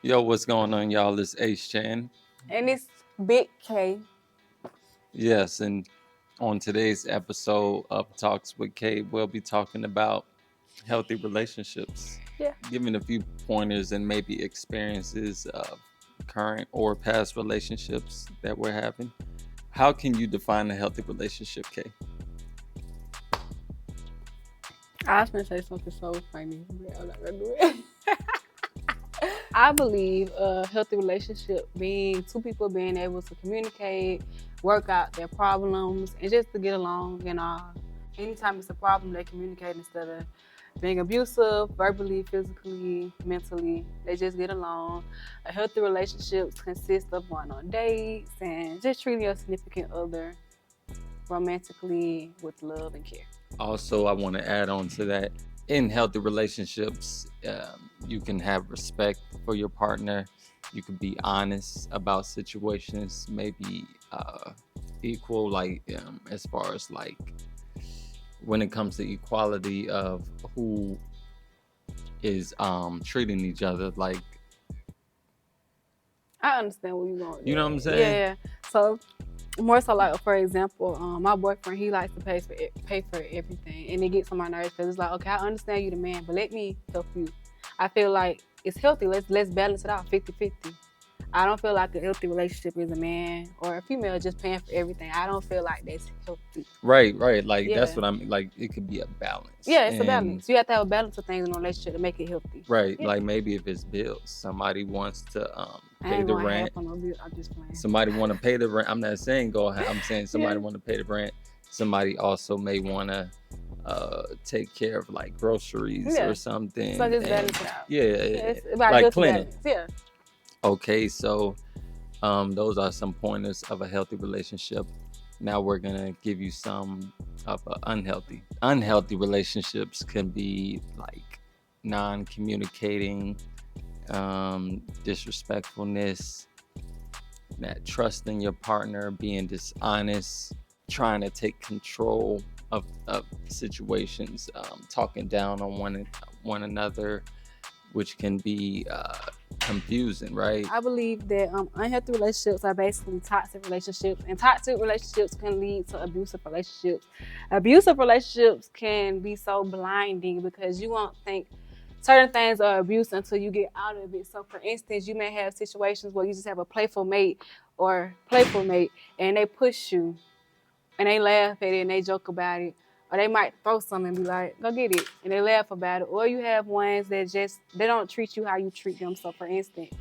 Yo, what's going on, y'all? It's H Chan. And it's Big K. Yes, and on today's episode of Talks with K, we'll be talking about healthy relationships, Yeah. giving a few pointers and maybe experiences of current or past relationships that we're having. How can you define a healthy relationship, K? I was gonna say something so funny, but I'm not gonna do it. I believe a healthy relationship being two people being able to communicate, work out their problems, and just to get along. Anytime it's a problem, they communicate instead of being abusive, verbally, physically, mentally. They just get along. A healthy relationship consists of going on dates and just treating your significant other romantically with love and care. Also, I want to add on to that. In healthy relationships, you can have respect for your partner. You can be honest about situations, maybe equal, like as far as like when it comes to equality of who is treating each other. Like, I understand where you're going. you know what I'm saying? Yeah. So more so, like for example, my boyfriend, he likes to pay for everything, and it gets on my nerves because it's like, okay, I understand you the man, but let me help you. I feel like it's healthy. Let's balance it out 50-50. I don't feel like a healthy relationship is a man or a female just paying for everything. I don't feel like that's healthy. Right. Like that's Yeah. what I'm like. It could be a balance. Yeah, it's a And balance. You have to have a balance of things in a relationship to make it healthy. right, Yeah. like maybe if it's bills, somebody wants to I pay ain't the gonna rent. help on no bill. I'm just playing. Somebody want to pay the rent. I'm not saying go ahead. I'm saying somebody Yeah. want to pay the rent. Somebody also may want to take care of like groceries Yeah. or something. So just and- balance it out. Yeah, It's about like healthy cleaning. balance. Yeah. Okay, so those are some pointers of a healthy relationship. Now we're gonna give you some of unhealthy. Unhealthy relationships can be like non-communicating, disrespectfulness, not trusting your partner, being dishonest, trying to take control of situations, talking down on one another, which can be confusing, right? I believe that unhealthy relationships are basically toxic relationships, and toxic relationships can lead to abusive relationships. Abusive relationships can be so blinding because you won't think certain things are abuse until you get out of it. So, for instance, you may have situations where you just have a playful mate or playful mate, and they push you, and they laugh at it, and they joke about it. Or they might throw something and be like, go get it. And they laugh about it. Or you have ones that they don't treat you how you treat them. So for instance,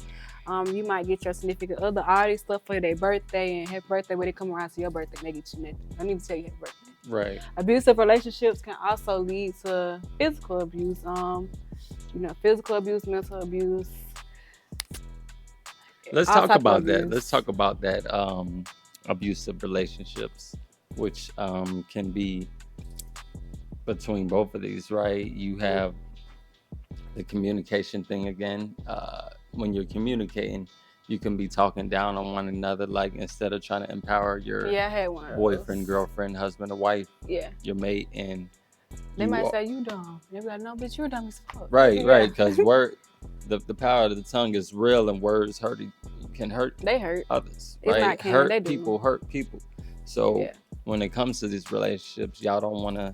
you might get your significant other all this stuff for their birthday and happy birthday when they come around to your birthday and they get you nothing. I need to tell you happy birthday. Right. Abusive relationships can also lead to physical abuse. Physical abuse, mental abuse. Let's all talk type of about that. abuse. Let's talk about that abusive relationships, which can be between both of these, right? You have the communication thing again. When you're communicating, you can be talking down on one another, like instead of trying to empower your Yeah, I had one of boyfriend, those. girlfriend, husband, or wife, Yeah. your mate, and They you might are- say you dumb. They be like, no, bitch, you're dumb as fuck. right, Yeah. right, because the power of the tongue is real, and words can hurt They hurt. others, It's right? not can, they do. People hurt people. So Yeah. when it comes to these relationships, y'all don't want to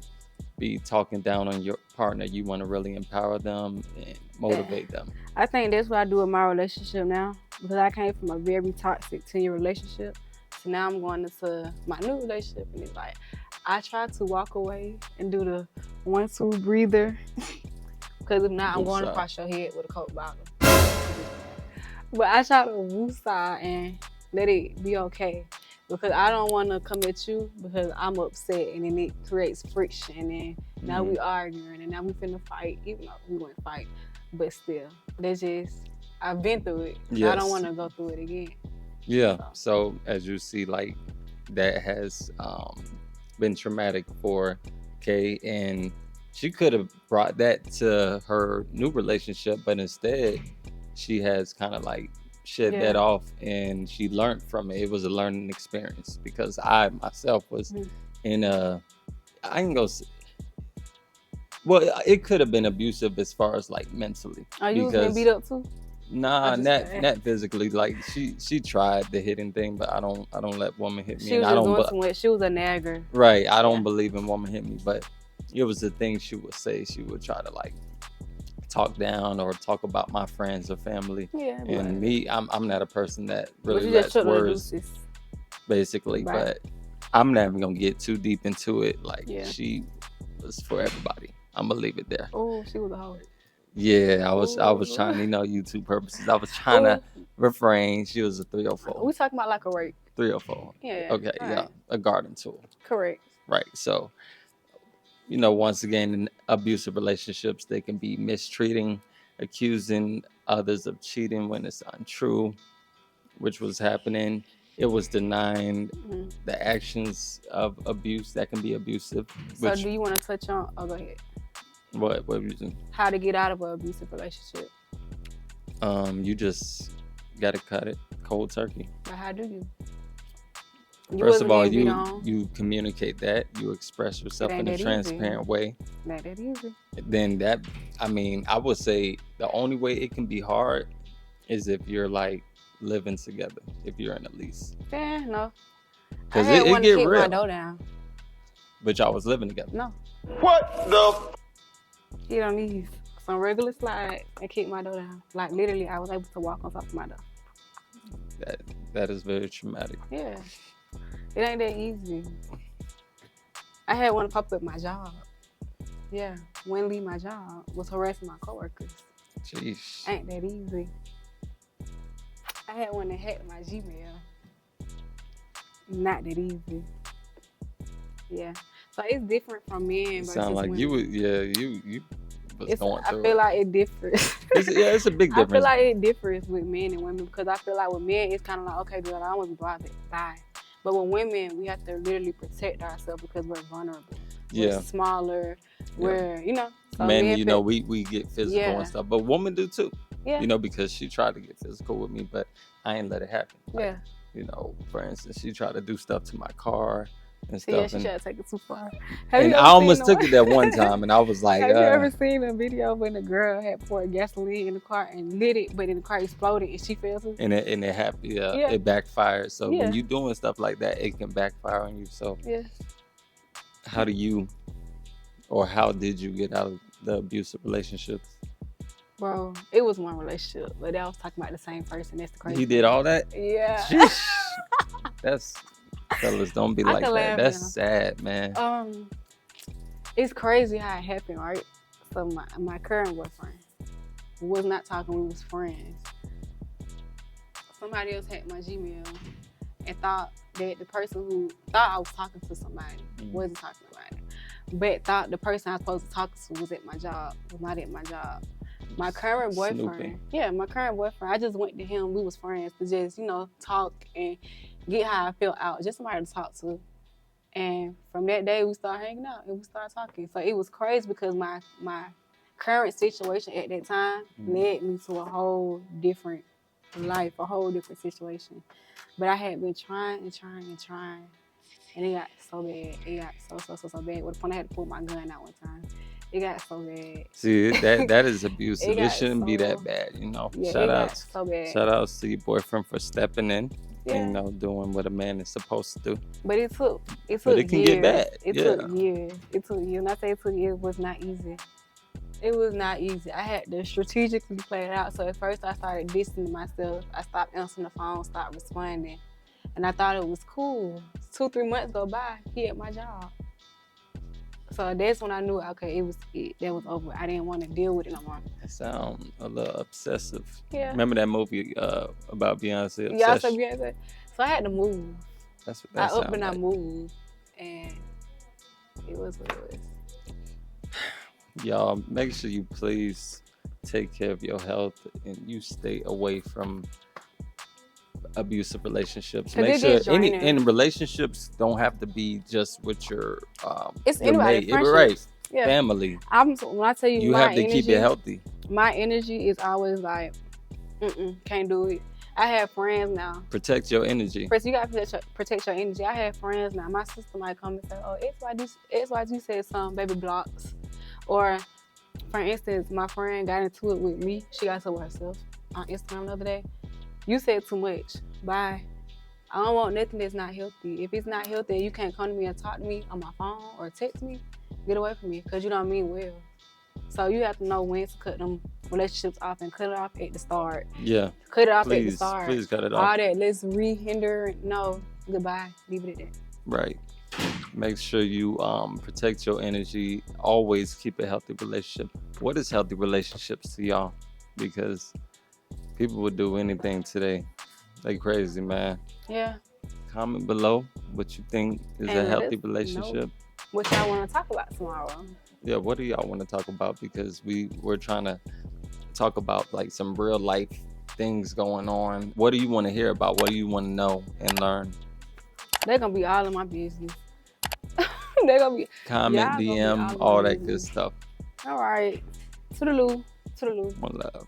be talking down on your partner. You want to really empower them and motivate them. I think that's what I do in my relationship now because I came from a very toxic 10-year relationship. So now I'm going into my new relationship and it's like I try to walk away and do the 1-2 breather because if not, I'm going Woosah. across your head with a Coke bottle. But I try to woosah and let it be okay because I don't want to come at you because I'm upset and then it creates friction and now we arguing and now we finna fight even though we wouldn't fight, but still, that's just I've been through it. Yes. I don't want to go through it again. Yeah. So as you see, like that has been traumatic for Kay, and she could have brought that to her new relationship, but instead she has kind of like shed that off and she learned from it. It was a learning experience because I myself was in a, I can go, well, it could have been abusive as far as like mentally. Are you getting beat up too? Nah, just not physically. Like she tried the hitting thing, but I don't let women hit me. She was just doing too much. She was a nagger. Right. I don't believe in woman hit me, but it was the thing she would say. She would try to like talk down or talk about my friends or family. Yeah. And me, I'm not a person that really but lets words basically, right. but I'm not even gonna get too deep into it. Like she was for everybody. I'm gonna leave it there. Oh, she was a hoe. Yeah, I was trying, YouTube purposes. I was trying to refrain. She was a 304. We talking about like a rape. 304. Yeah. Okay, right. yeah. A garden tool. Correct. Right. So, once again, in abusive relationships, they can be mistreating, accusing others of cheating when it's untrue, which was happening. It was denying the actions of abuse that can be abusive. So do you want to touch on? Oh, go ahead. What reason? How to get out of an abusive relationship? You just gotta cut it cold turkey. But how do you? First of all, you communicate that, you express yourself in a transparent way. Not that easy. Then I would say the only way it can be hard is if you're like living together, if you're in a lease. Yeah, no. Because it get real. My door down. But y'all was living together. No. What the? Get on these some regular slides and kick my door down. Like literally, I was able to walk on top of my door. That is very traumatic. Yeah. It ain't that easy. I had one pop up my job. Yeah, wouldn't leave my job. Was harassing my coworkers. Jeez. Ain't that easy. I had one that hacked my Gmail. Not that easy. Yeah. So it's different from men versus sound like women. you was going through I feel like it differs. It's a big difference. I feel like it differs with men and women because I feel like with men it's kind of like, okay, girl, I don't want to be bothered. Bye. But with women, we have to literally protect ourselves because we're vulnerable. We're smaller. We're, So men, we get physical and stuff. But women do too. Yeah. Because she tried to get physical with me, but I ain't let it happen. Like, for instance, she tried to do stuff to my car and stuff. Yeah, she tried to take it too far. And I almost took it that one time, and I was like, have you ever seen a video when a girl had poured gasoline in the car and lit it, but then the car exploded and she fell asleep? And it happened. Yeah, it backfired. So when you're doing stuff like that, it can backfire on you. So how did you get out of the abusive relationships? Bro, it was one relationship, but I was talking about the same person. That's the crazy. He did all that? Yeah. That's fellas, don't be like that. That's sad, man. It's crazy how it happened, right? So my current boyfriend was not talking. We was friends. Somebody else hacked my Gmail and thought that the person who thought I was talking to somebody wasn't talking to somebody, but thought the person I was supposed to talk to was at my job, was not at my job. My current boyfriend, I just went to him. We was friends to just, talk and get how I felt out. Just somebody to talk to. And from that day, we started hanging out and we started talking. So it was crazy because my current situation at that time led me to a whole different life, a whole different situation. But I had been trying. And it got so bad. It got so bad. With the point I had to pull my gun out one time. It got so bad. See, that is abusive. It shouldn't be that bad, Yeah, Shout outs to your boyfriend for stepping in, doing what a man is supposed to do. But it took years. It can get bad. It took years. When I say it took years, it was not easy. It was not easy. I had to strategically play it out. So at first I started distancing myself. I stopped answering the phone, stopped responding. And I thought it was cool. 2-3 months go by, he at my job. So that's when I knew, okay, that was over. I didn't want to deal with it no more. That sounds a little obsessive. Yeah. Remember that movie about Beyonce? Obsession? Yeah, I said Beyonce. So I had to move. That's what that I up and like. I moved, and it was what it was. Y'all, make sure you please take care of your health and you stay away from abusive relationships. Make sure in relationships don't have to be just with your it's anybody, right? Yeah. Family. When I tell you, you have to keep it healthy. My energy is always like, can't do it. I have friends now. Protect your energy. First, you gotta protect your energy. I have friends now. My sister might come and say, "Oh, XYZ said something, baby blocks," or for instance, my friend got into it with me. She got into it with herself. on Instagram the other day. You said too much. Bye. I don't want nothing that's not healthy. If it's not healthy, you can't come to me and talk to me on my phone or text me. Get away from me, because you don't mean well. So you have to know when to cut them relationships off and cut it off at the start. Yeah. Cut it off at the Please, start. please cut it All off. that, let's re-hinder. No, goodbye. Leave it at that. Right. Make sure you protect your energy. Always keep a healthy relationship. What is healthy relationships to y'all? Because people would do anything today. They crazy, man. Yeah. Comment below what you think is a And let healthy us know relationship. what y'all want to talk about tomorrow. Yeah, what do y'all want to talk about? Because we're trying to talk about like some real life things going on. What do you want to hear about? What do you want to know and learn? They're gonna be all in my business. They're gonna be Comment, y'all gonna be DM, all in all my that good business. stuff. All right. Toodaloo. Toodaloo. One love.